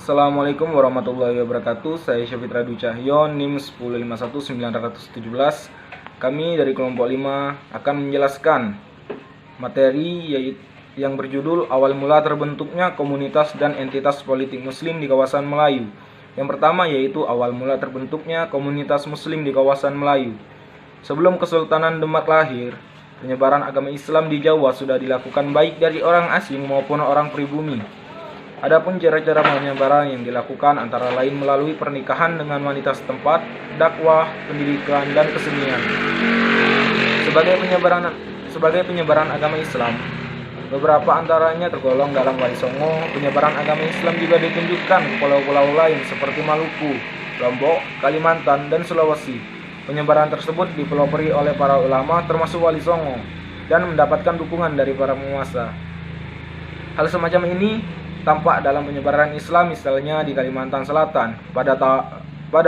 Assalamualaikum warahmatullahi wabarakatuh. Saya Syafitra Dwi Cahyo, NIM 1051917. Kami dari kelompok 5 akan menjelaskan materi yang berjudul awal mula terbentuknya komunitas dan entitas politik muslim di kawasan Melayu. Yang pertama yaitu awal mula terbentuknya komunitas muslim di kawasan Melayu. Sebelum Kesultanan Demak lahir, penyebaran agama Islam di Jawa sudah dilakukan baik dari orang asing maupun orang pribumi. Adapun cara-cara penyebaran yang dilakukan antara lain melalui pernikahan dengan wanita setempat, dakwah, pendidikan, dan kesenian. Sebagai penyebaran agama Islam, beberapa antaranya tergolong dalam Wali Songo. Penyebaran agama Islam juga ditunjukkan ke pulau-pulau lain seperti Maluku, Lombok, Kalimantan, dan Sulawesi. Penyebaran tersebut dipelopori oleh para ulama termasuk Wali Songo dan mendapatkan dukungan dari para penguasa. Hal semacam ini tampak dalam penyebaran Islam misalnya di Kalimantan Selatan. Pada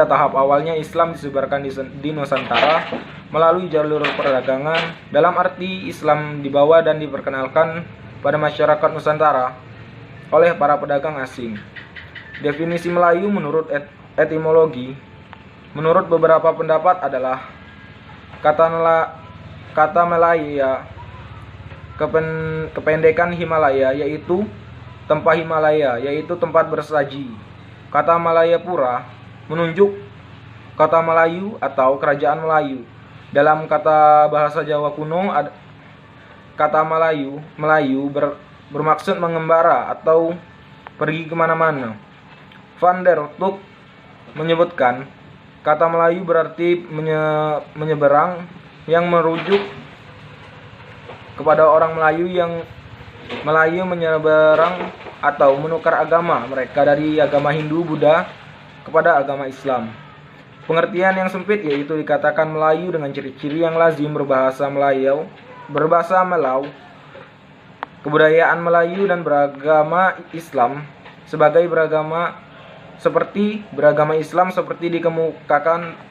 tahap awalnya Islam disebarkan di Nusantara melalui jalur perdagangan, dalam arti Islam dibawa dan diperkenalkan pada masyarakat Nusantara oleh para pedagang asing. Definisi Melayu menurut etimologi, menurut beberapa pendapat adalah kata Melaya, kependekan Himalaya, yaitu tempat Himalaya, yaitu tempat bersaji. Kata Malayapura menunjuk kata Melayu atau kerajaan Melayu. Dalam kata bahasa Jawa kuno, kata Melayu bermaksud mengembara atau pergi kemana-mana. Van der Tuk menyebutkan kata Melayu berarti menyeberang, yang merujuk kepada orang Melayu menyeberang atau menukar agama mereka dari agama Hindu Buddha kepada agama Islam. Pengertian yang sempit yaitu dikatakan Melayu dengan ciri-ciri yang lazim berbahasa Melau, kebudayaan Melayu dan beragama Islam beragama Islam seperti dikemukakan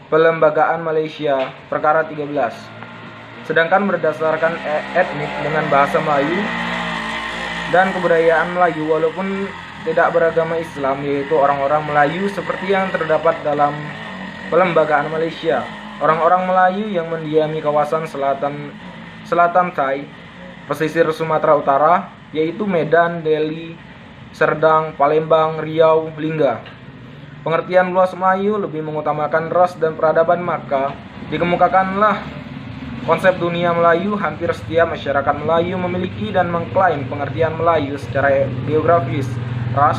Pelembagaan Malaysia Perkara 13. Sedangkan berdasarkan etnik dengan bahasa Melayu dan kebudayaan Melayu walaupun tidak beragama Islam, yaitu orang-orang Melayu seperti yang terdapat dalam Pelembagaan Malaysia. Orang-orang Melayu yang mendiami kawasan selatan Thai, pesisir Sumatera Utara, yaitu Medan, Deli, Serdang, Palembang, Riau, Lingga. Pengertian luas Melayu lebih mengutamakan ras dan peradaban, maka dikemukakanlah konsep dunia Melayu. Hampir setiap masyarakat Melayu memiliki dan mengklaim pengertian Melayu secara geografis, ras,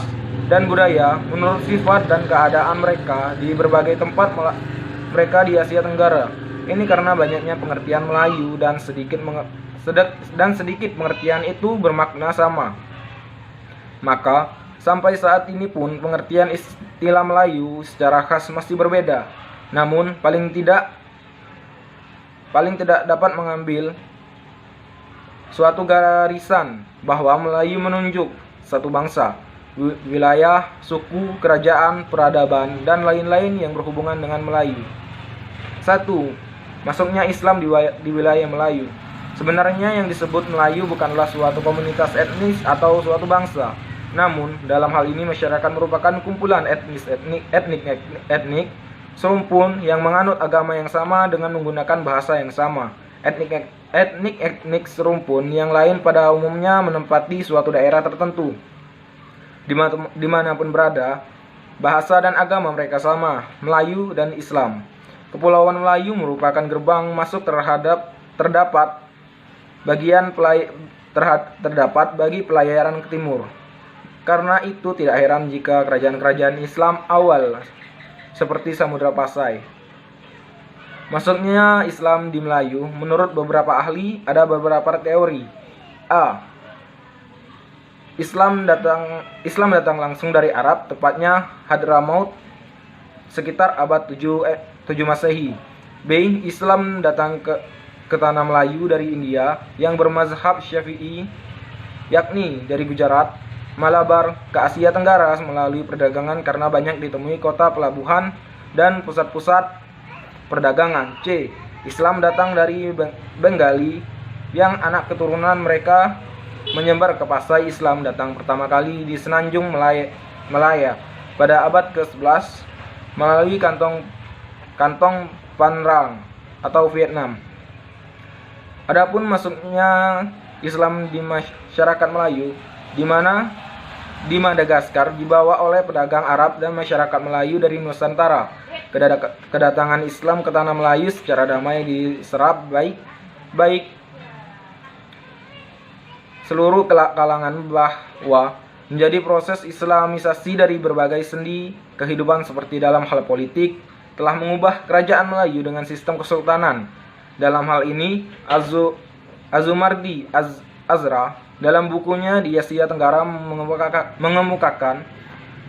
dan budaya menurut sifat dan keadaan mereka di berbagai tempat mereka di Asia Tenggara. Ini karena banyaknya pengertian Melayu dan sedikit pengertian itu bermakna sama. Maka sampai saat ini pun pengertian istilah Melayu secara khas masih berbeda. Namun paling tidak dapat mengambil suatu garisan bahwa Melayu menunjuk satu bangsa, wilayah, suku, kerajaan, peradaban, dan lain-lain yang berhubungan dengan Melayu. 1. Masuknya Islam di wilayah Melayu. Sebenarnya yang disebut Melayu bukanlah suatu komunitas etnis atau suatu bangsa. Namun, dalam hal ini masyarakat merupakan kumpulan etnik serumpun yang menganut agama yang sama dengan menggunakan bahasa yang sama. Etnik serumpun yang lain pada umumnya menempati suatu daerah tertentu. Dimanapun berada, bahasa dan agama mereka sama, Melayu dan Islam. Kepulauan Melayu merupakan gerbang masuk terdapat bagi pelayaran ke timur. Karena itu tidak heran jika kerajaan-kerajaan Islam awal seperti Samudra Pasai. Masuknya Islam di Melayu, menurut beberapa ahli, ada beberapa teori. A. Islam datang langsung dari Arab, tepatnya Hadramaut, sekitar abad 7 Masehi. B. Islam datang ke tanah Melayu dari India yang bermazhab Syafi'i, yakni dari Gujarat, Malabar ke Asia Tenggara melalui perdagangan karena banyak ditemui kota pelabuhan dan pusat-pusat perdagangan. C. Islam datang dari Bengali yang anak keturunan mereka menyebar ke Pasai. Islam datang pertama kali di Semenanjung Malaya pada abad ke-11 melalui kantong Phan atau Vietnam. Adapun masuknya Islam di masyarakat Melayu, di mana di Madagaskar dibawa oleh pedagang Arab dan masyarakat Melayu dari Nusantara. Kedatangan Islam ke tanah Melayu secara damai diserap baik seluruh kalangan, bahwa menjadi proses islamisasi dari berbagai sendi kehidupan seperti dalam hal politik telah mengubah kerajaan Melayu dengan sistem kesultanan. Dalam hal ini Azumardi Azra dalam bukunya di Asia Tenggara mengemukakan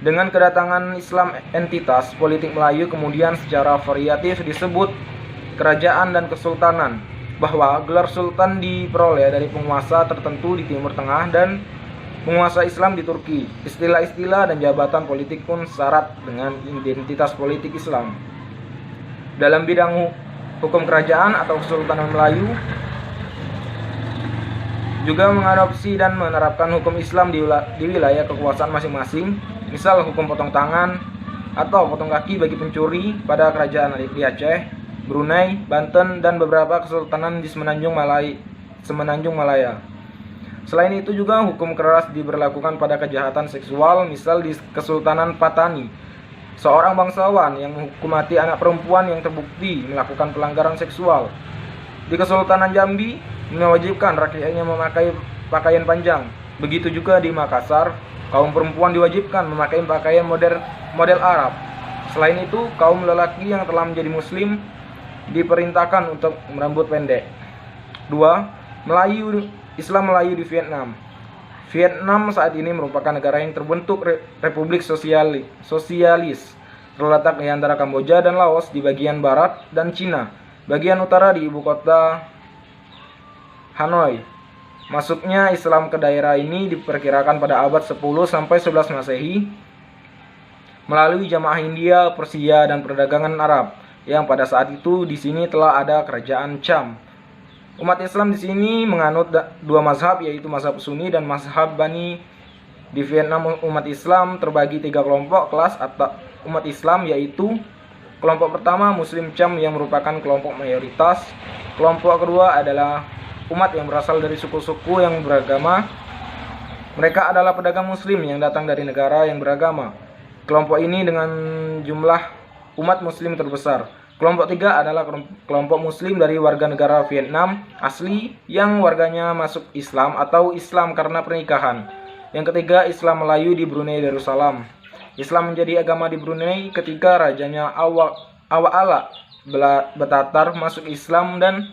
dengan kedatangan Islam entitas politik Melayu kemudian secara variatif disebut kerajaan dan kesultanan, bahwa gelar sultan diperoleh dari penguasa tertentu di Timur Tengah dan penguasa Islam di Turki. Istilah-istilah dan jabatan politik pun syarat dengan identitas politik Islam. Dalam bidang hukum kerajaan atau Kesultanan Melayu juga mengadopsi dan menerapkan hukum Islam di wilayah kekuasaan masing-masing. Misal hukum potong tangan atau potong kaki bagi pencuri pada kerajaan di Aceh, Brunei, Banten, dan beberapa kesultanan di Semenanjung Malaya. Selain itu juga hukum keras diberlakukan pada kejahatan seksual, misal di Kesultanan Patani, seorang bangsawan yang menghukum mati anak perempuan yang terbukti melakukan pelanggaran seksual. Di Kesultanan Jambi mewajibkan rakyatnya memakai pakaian panjang. Begitu juga di Makassar, kaum perempuan diwajibkan memakai pakaian model Arab. Selain itu, kaum lelaki yang telah menjadi muslim diperintahkan untuk berambut pendek. 2. Islam Melayu di Vietnam. Vietnam saat ini merupakan negara yang terbentuk republik sosialis, terletak di antara Kamboja dan Laos di bagian barat dan Cina bagian utara di ibu kota Hanoi. Masuknya Islam ke daerah ini diperkirakan pada abad 10 sampai 11 Masehi melalui jamaah India, Persia, dan perdagangan Arab yang pada saat itu di sini telah ada kerajaan Cham. Umat Islam di sini menganut dua mazhab, yaitu mazhab Sunni dan mazhab Bani. Di Vietnam umat Islam terbagi 3 kelompok kelas atau umat Islam, yaitu kelompok pertama Muslim Cham yang merupakan kelompok mayoritas. Kelompok kedua adalah umat yang berasal dari suku-suku yang beragama. Mereka adalah pedagang muslim yang datang dari negara yang beragama. Kelompok ini dengan jumlah umat muslim terbesar. Kelompok 3 adalah kelompok muslim dari warga negara Vietnam asli yang warganya masuk Islam atau Islam karena pernikahan. Yang ketiga, Islam Melayu di Brunei Darussalam. Islam menjadi agama di Brunei ketika rajanya Awa'ala Betatar masuk Islam dan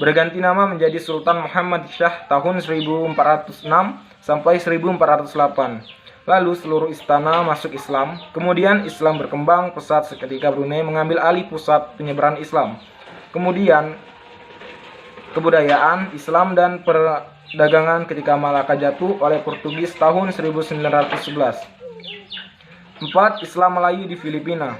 berganti nama menjadi Sultan Muhammad Shah tahun 1406 sampai 1408. Lalu seluruh istana masuk Islam. Kemudian Islam berkembang pesat seketika Brunei mengambil alih pusat penyebaran Islam. Kemudian kebudayaan Islam dan perdagangan ketika Malaka jatuh oleh Portugis tahun 1911. 4. Islam Melayu di Filipina.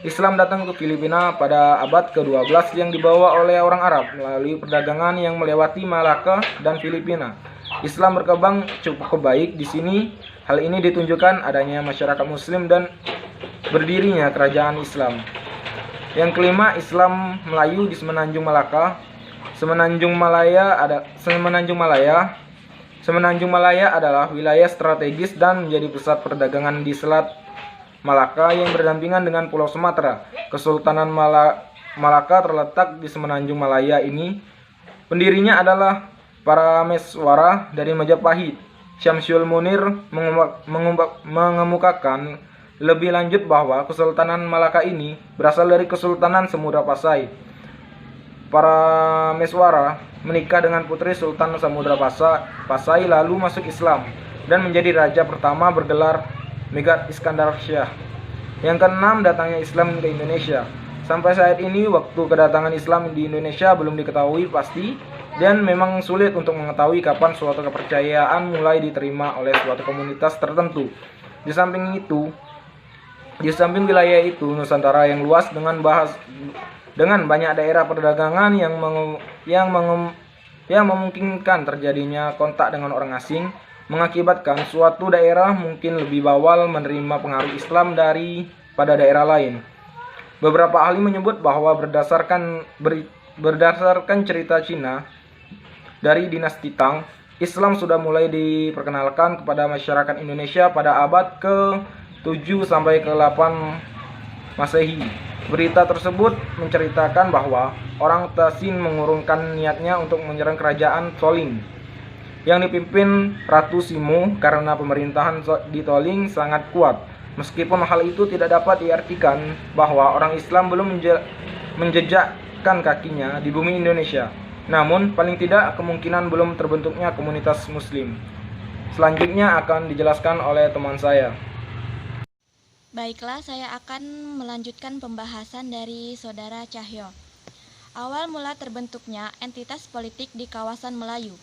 Islam datang ke Filipina pada abad ke-12 yang dibawa oleh orang Arab melalui perdagangan yang melewati Malaka dan Filipina. Islam berkembang cukup baik di sini. Hal ini ditunjukkan adanya masyarakat muslim dan berdirinya kerajaan Islam. Yang kelima, Islam Melayu di Semenanjung Malaka. Semenanjung Malaya adalah wilayah strategis dan menjadi pusat perdagangan di Selat Malaka yang berdampingan dengan Pulau Sumatera. Kesultanan Malaka terletak di Semenanjung Malaya ini. Pendirinya adalah para Meswara dari Majapahit. Syamsul Munir mengemukakan lebih lanjut bahwa Kesultanan Malaka ini berasal dari Kesultanan Samudra Pasai. Para Meswara menikah dengan putri Sultan Samudra Pasai lalu masuk Islam dan menjadi raja pertama bergelar Megat Iskandar Shah. Yang keenam, datangnya Islam ke Indonesia. Sampai saat ini waktu kedatangan Islam di Indonesia belum diketahui pasti dan memang sulit untuk mengetahui kapan suatu kepercayaan mulai diterima oleh suatu komunitas tertentu. Di samping wilayah itu, Nusantara yang luas dengan banyak daerah perdagangan yang yang memungkinkan terjadinya kontak dengan orang asing, mengakibatkan suatu daerah mungkin lebih bawal menerima pengaruh Islam daripada daerah lain. Beberapa ahli menyebut bahwa berdasarkan cerita Cina dari dinasti Tang, Islam sudah mulai diperkenalkan kepada masyarakat Indonesia pada abad ke-7 sampai ke-8 Masehi. Berita tersebut menceritakan bahwa orang Tasin mengurungkan niatnya untuk menyerang kerajaan Toling yang dipimpin Ratu Simu karena pemerintahan di Toling sangat kuat. Meskipun hal itu tidak dapat diartikan bahwa orang Islam belum menjejakkan kakinya di bumi Indonesia. Namun, paling tidak kemungkinan belum terbentuknya komunitas Muslim. Selanjutnya akan dijelaskan oleh teman saya. Baiklah, saya akan melanjutkan pembahasan dari Saudara Cahyo. Awal mula terbentuknya entitas politik di kawasan Melayu.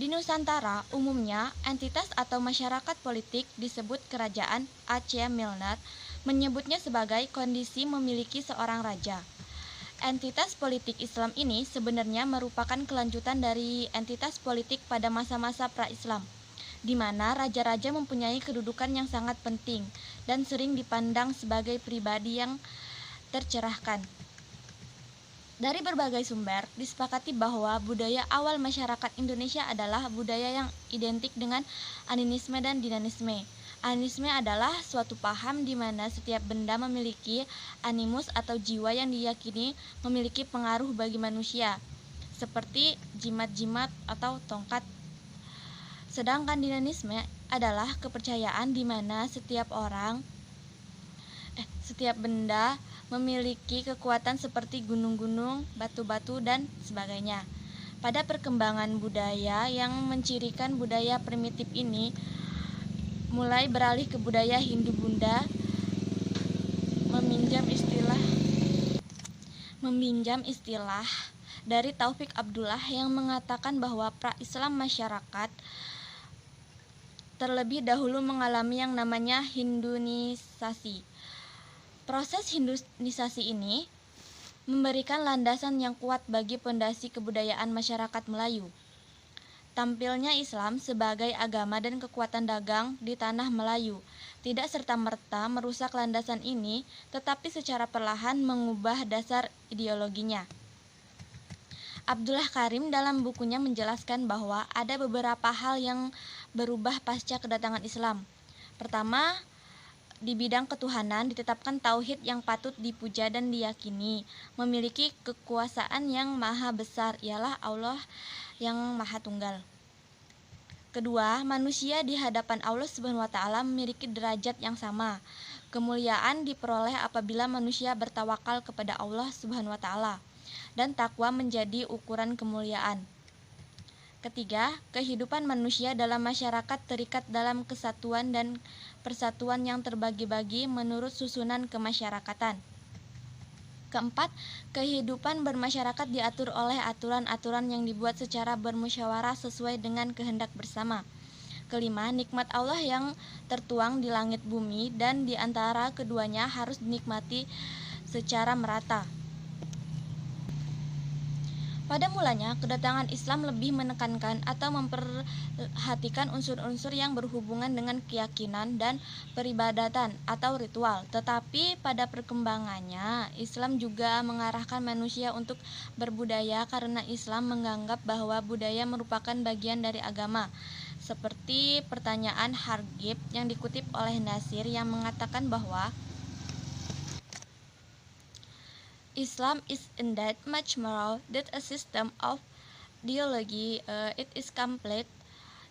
Di Nusantara, umumnya entitas atau masyarakat politik disebut kerajaan. A.C. Milner menyebutnya sebagai kondisi memiliki seorang raja. Entitas politik Islam ini sebenarnya merupakan kelanjutan dari entitas politik pada masa-masa pra-Islam, di mana raja-raja mempunyai kedudukan yang sangat penting dan sering dipandang sebagai pribadi yang tercerahkan. Dari berbagai sumber, disepakati bahwa budaya awal masyarakat Indonesia adalah budaya yang identik dengan animisme dan dinamisme. Animisme adalah suatu paham di mana setiap benda memiliki animus atau jiwa yang diyakini memiliki pengaruh bagi manusia, seperti jimat-jimat atau tongkat. Sedangkan dinamisme adalah kepercayaan di mana setiap benda memiliki kekuatan seperti gunung-gunung, batu-batu, dan sebagainya. Pada perkembangan budaya yang mencirikan budaya primitif ini, mulai beralih ke budaya Hindu-Bunda, meminjam istilah dari Taufik Abdullah yang mengatakan bahwa pra-Islam masyarakat terlebih dahulu mengalami yang namanya Hinduisasi. Proses Hinduisasi ini memberikan landasan yang kuat bagi pondasi kebudayaan masyarakat Melayu. Tampilnya Islam sebagai agama dan kekuatan dagang di tanah Melayu tidak serta-merta merusak landasan ini, tetapi secara perlahan mengubah dasar ideologinya. Abdullah Karim dalam bukunya menjelaskan bahwa ada beberapa hal yang berubah pasca kedatangan Islam. Pertama, di bidang ketuhanan ditetapkan tauhid yang patut dipuja dan diyakini, memiliki kekuasaan yang maha besar, ialah Allah yang maha tunggal. Kedua, manusia di hadapan Allah Subhanahu wa taala memiliki derajat yang sama. Kemuliaan diperoleh apabila manusia bertawakal kepada Allah Subhanahu wa taala, dan takwa menjadi ukuran kemuliaan. Ketiga, kehidupan manusia dalam masyarakat terikat dalam kesatuan dan persatuan yang terbagi-bagi menurut susunan kemasyarakatan. Keempat, kehidupan bermasyarakat diatur oleh aturan-aturan yang dibuat secara bermusyawarah sesuai dengan kehendak bersama. Kelima, nikmat Allah yang tertuang di langit bumi dan di antara keduanya harus dinikmati secara merata. Pada mulanya, kedatangan Islam lebih menekankan atau memperhatikan unsur-unsur yang berhubungan dengan keyakinan dan peribadatan atau ritual. Tetapi pada perkembangannya, Islam juga mengarahkan manusia untuk berbudaya karena Islam menganggap bahwa budaya merupakan bagian dari agama. Seperti pertanyaan Hargib yang dikutip oleh Nasir yang mengatakan bahwa Islam is indeed much more than a system of ideology, it is complete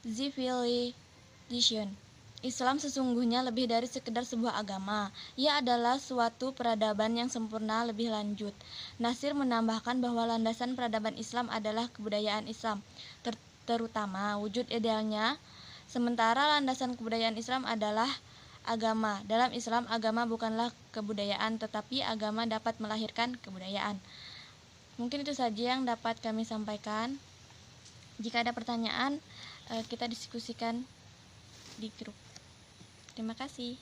civilization. Islam sesungguhnya lebih dari sekedar sebuah agama. Ia adalah suatu peradaban yang sempurna lebih lanjut. Nasir menambahkan bahwa landasan peradaban Islam adalah kebudayaan Islam, terutama wujud idealnya, sementara landasan kebudayaan Islam adalah agama. Dalam Islam, agama bukanlah kebudayaan, tetapi agama dapat melahirkan kebudayaan. Mungkin itu saja yang dapat kami sampaikan. Jika ada pertanyaan, kita diskusikan di grup. Terima kasih.